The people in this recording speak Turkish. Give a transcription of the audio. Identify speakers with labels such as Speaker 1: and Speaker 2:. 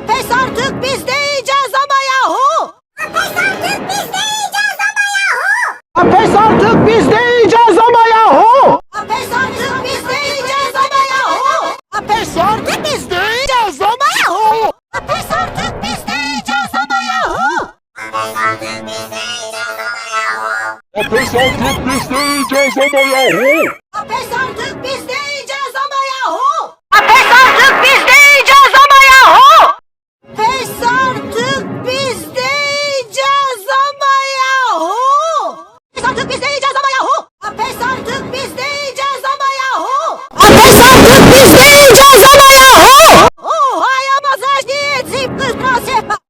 Speaker 1: Apes artık biz de yiyeceğiz ama yahu. Apes artık biz de yiyeceğiz ama yahu.
Speaker 2: Apes artık biz de yiyeceğiz ama yahu.
Speaker 1: Apes artık biz de yiyeceğiz ama yahu. Apes artık biz de yiyeceğiz ama yahu. Apes artık biz de yiyeceğiz ama yahu. Apes artık biz de yiyeceğiz ama yahu.
Speaker 2: Apes artık biz de yiyeceğiz ama yahu.
Speaker 1: Apes